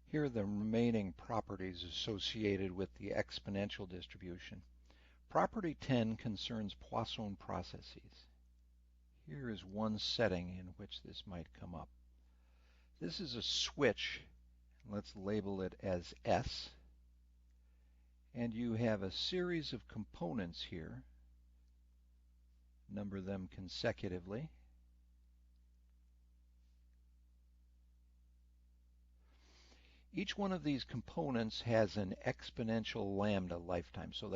Here are the remaining properties associated with the exponential distribution. Property 10 concerns Poisson processes. Here is one setting in which this might come up. This is a switch. Let's label it as S. And you have a series of components here. Number them consecutively. Each one of these components has an exponential lambda lifetime. So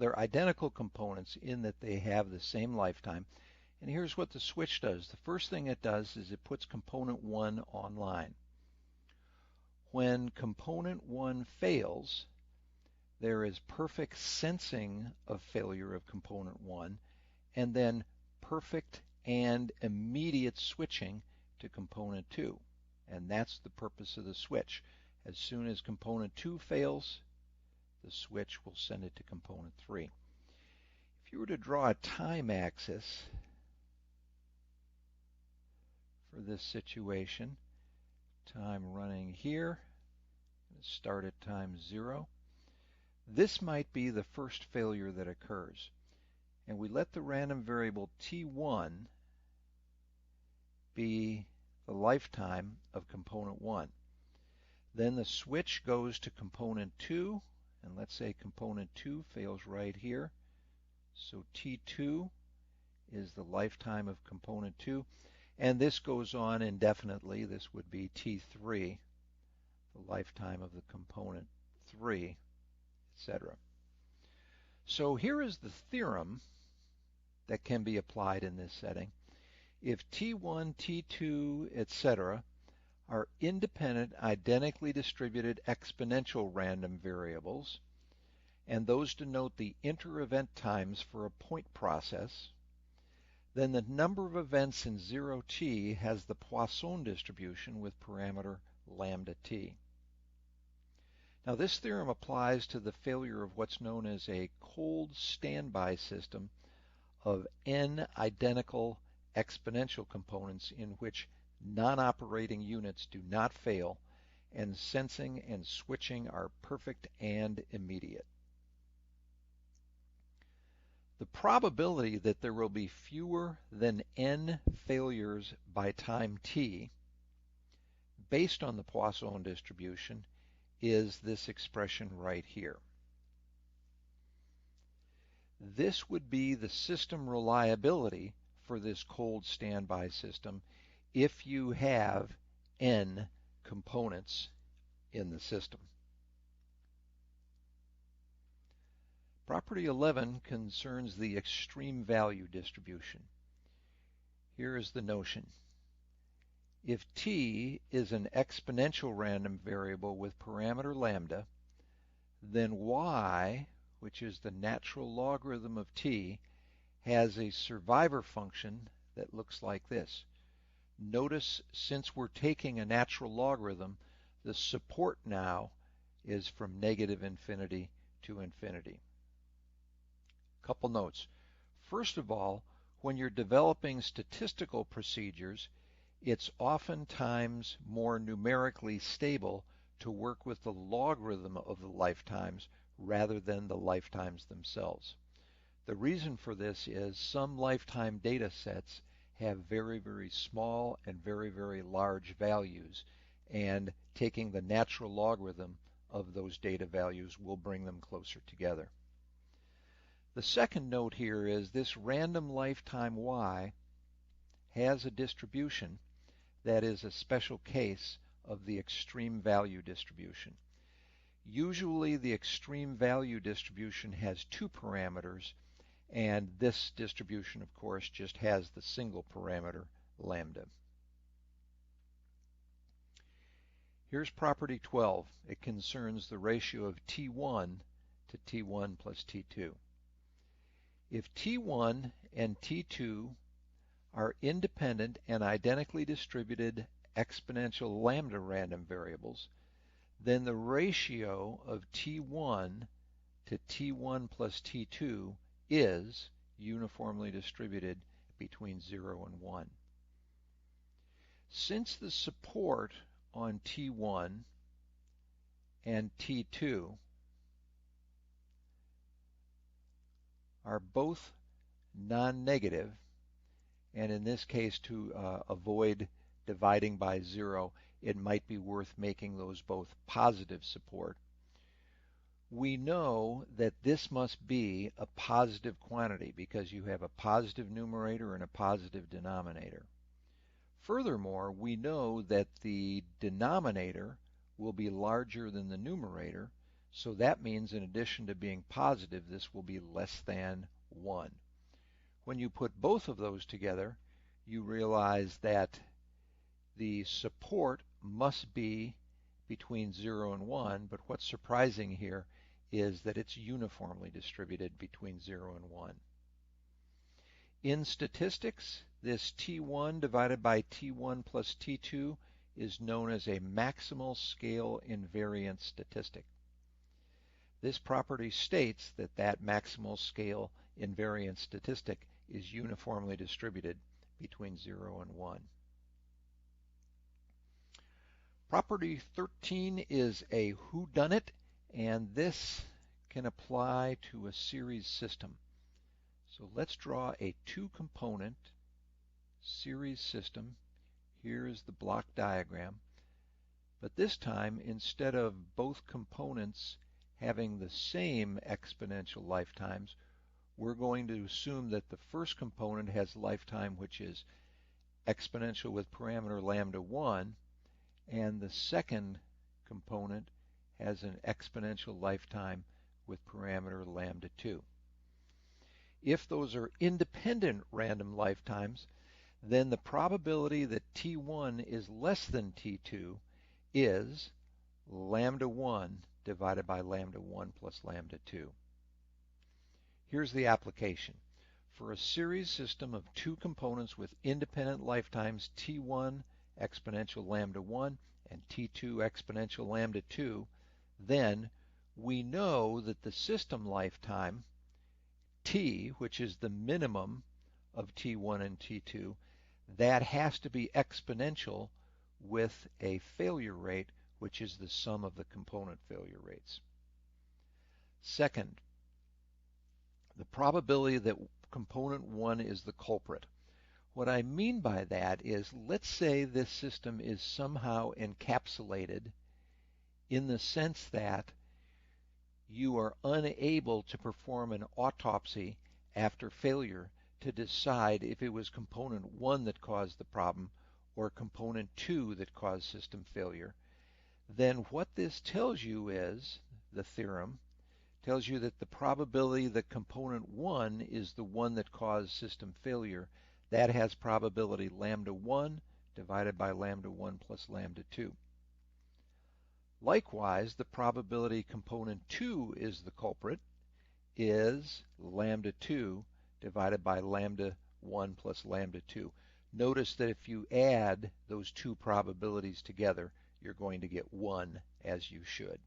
they're identical components in that they have the same lifetime. And here's what the switch does. The first thing it does is it puts component 1 online. When component 1 fails, there is perfect sensing of failure of component 1, and then perfect and immediate switching to component 2. And that's the purpose of the switch. As soon as component 2 fails, the switch will send it to component 3. If you were to draw a time axis for this situation, time running here, start at time 0, this might be the first failure that occurs. And we let the random variable t1 be the lifetime of component 1. Then the switch goes to component 2, and let's say component 2 fails right here. So T2 is the lifetime of component 2, and this goes on indefinitely. This would be T3, the lifetime of the component 3, etc. So here is the theorem that can be applied in this setting. If T1, T2, etc. are independent, identically distributed exponential random variables, and those denote the inter-event times for a point process, then the number of events in 0t has the Poisson distribution with parameter lambda t. Now this theorem applies to the failure of what's known as a cold standby system of n identical exponential components in which non-operating units do not fail, and sensing and switching are perfect and immediate. The probability that there will be fewer than n failures by time t, based on the Poisson distribution, is this expression right here. This would be the system reliability for this cold standby system if you have n components in the system. Property 11 concerns the extreme value distribution. Here is the notion. If t is an exponential random variable with parameter lambda, then y, which is the natural logarithm of t, has a survivor function that looks like this. Notice, since we're taking a natural logarithm, the support now is from negative infinity to infinity. Couple notes. First of all, when you're developing statistical procedures, it's oftentimes more numerically stable to work with the logarithm of the lifetimes rather than the lifetimes themselves. The reason for this is some lifetime data sets have very, very small and very, very large values, and taking the natural logarithm of those data values will bring them closer together. The second note here is this random lifetime y has a distribution that is a special case of the extreme value distribution. Usually the extreme value distribution has two parameters, and this distribution, of course, just has the single parameter lambda. Here's property 12. It concerns the ratio of T1 to T1 plus T2. If T1 and T2 are independent and identically distributed exponential lambda random variables, then the ratio of T1 to T1 plus T2 is uniformly distributed between 0 and 1. Since the support on T1 and T2 are both non-negative, and in this case, to avoid dividing by 0, it might be worth making those both positive support. We know that this must be a positive quantity because you have a positive numerator and a positive denominator. Furthermore, we know that the denominator will be larger than the numerator, so that means in addition to being positive, this will be less than 1. When you put both of those together, you realize that the support must be between 0 and 1, but what's surprising here is that it's uniformly distributed between 0 and 1. In statistics, this T1 divided by T1 plus T2 is known as a maximal scale invariant statistic. This property states that that maximal scale invariant statistic is uniformly distributed between 0 and 1. Property 13 is a whodunit, and this can apply to a series system. So let's draw a two-component series system. Here is the block diagram. But this time, instead of both components having the same exponential lifetimes, we're going to assume that the first component has lifetime which is exponential with parameter lambda 1, and the second component has an exponential lifetime with parameter lambda 2. If those are independent random lifetimes, then the probability that T1 is less than T2 is lambda 1 divided by lambda 1 plus lambda 2. Here's the application. For a series system of two components with independent lifetimes T1 exponential lambda 1 and T2 exponential lambda 2, then we know that the system lifetime T, which is the minimum of T1 and T2, that has to be exponential with a failure rate, which is the sum of the component failure rates. Second, the probability that component 1 is the culprit. What I mean by that is, let's say this system is somehow encapsulated in the sense that you are unable to perform an autopsy after failure to decide if it was component 1 that caused the problem or component 2 that caused system failure. Then what this tells you is, the theorem tells you that the probability that component 1 is the one that caused system failure, that has probability lambda 1 divided by lambda 1 plus lambda 2. Likewise, the probability component 2 is the culprit is lambda 2 divided by lambda 1 plus lambda 2. Notice that if you add those two probabilities together, you're going to get 1, as you should.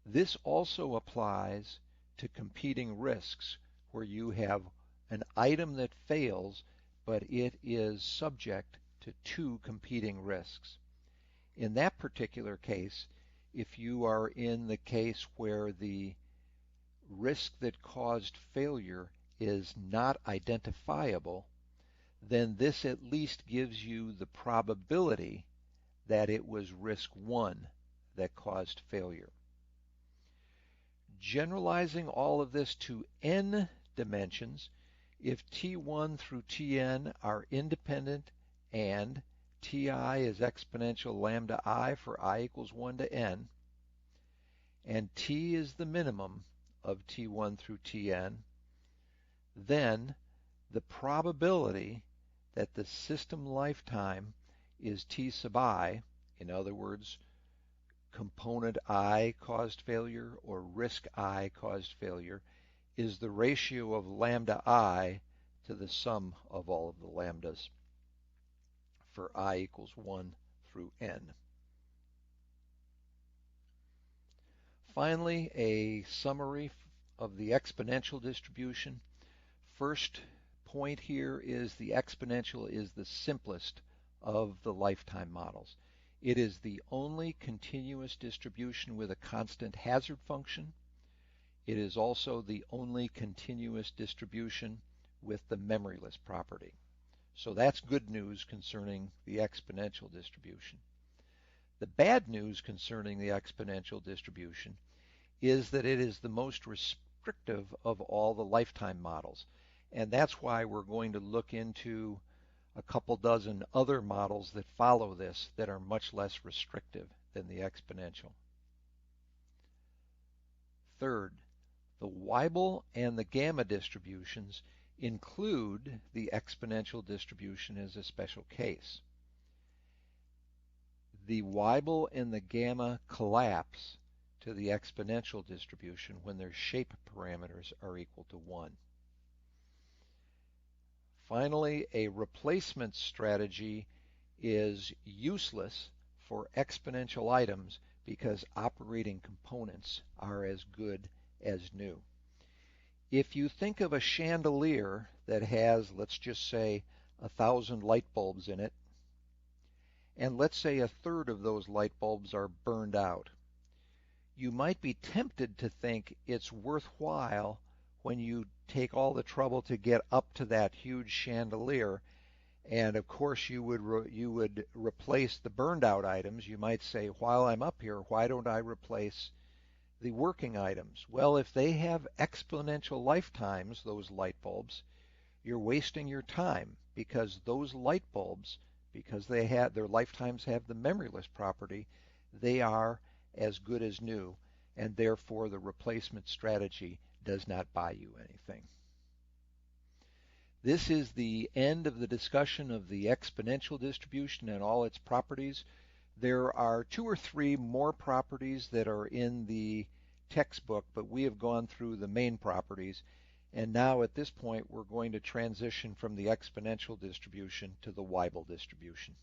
This also applies to competing risks, where you have an item that fails, but it is subject to two competing risks. In that particular case, if you are in the case where the risk that caused failure is not identifiable, then this at least gives you the probability that it was risk 1 that caused failure. Generalizing all of this to n dimensions, if T1 through Tn are independent and Ti is exponential lambda I for I equals 1 to n, and T is the minimum of T1 through Tn, then the probability that the system lifetime is T sub I, in other words, component I caused failure or risk I caused failure, is the ratio of lambda I to the sum of all of the lambdas for I equals 1 through n. Finally, a summary of the exponential distribution. First point here is the exponential is the simplest of the lifetime models. It is the only continuous distribution with a constant hazard function. It is also the only continuous distribution with the memoryless property. So that's good news concerning the exponential distribution. The bad news concerning the exponential distribution is that it is the most restrictive of all the lifetime models. And that's why we're going to look into a couple dozen other models that follow this that are much less restrictive than the exponential. Third, the Weibull and the gamma distributions include the exponential distribution as a special case. The Weibull and the gamma collapse to the exponential distribution when their shape parameters are equal to 1. Finally, a replacement strategy is useless for exponential items because operating components are as good as new. If you think of a chandelier that has, let's just say, 1,000 light bulbs in it, and let's say a third of those light bulbs are burned out, you might be tempted to think it's worthwhile when you take all the trouble to get up to that huge chandelier, and of course you would replace the burned out items. You might say, while I'm up here, why don't I replace the working items? Well, if they have exponential lifetimes, those light bulbs, you're wasting your time, because those light bulbs, because their lifetimes have the memoryless property, they are as good as new, and therefore the replacement strategy does not buy you anything. This is the end of the discussion of the exponential distribution and all its properties. There are 2 or 3 more properties that are in the textbook, but we have gone through the main properties, and now at this point we're going to transition from the exponential distribution to the Weibull distribution.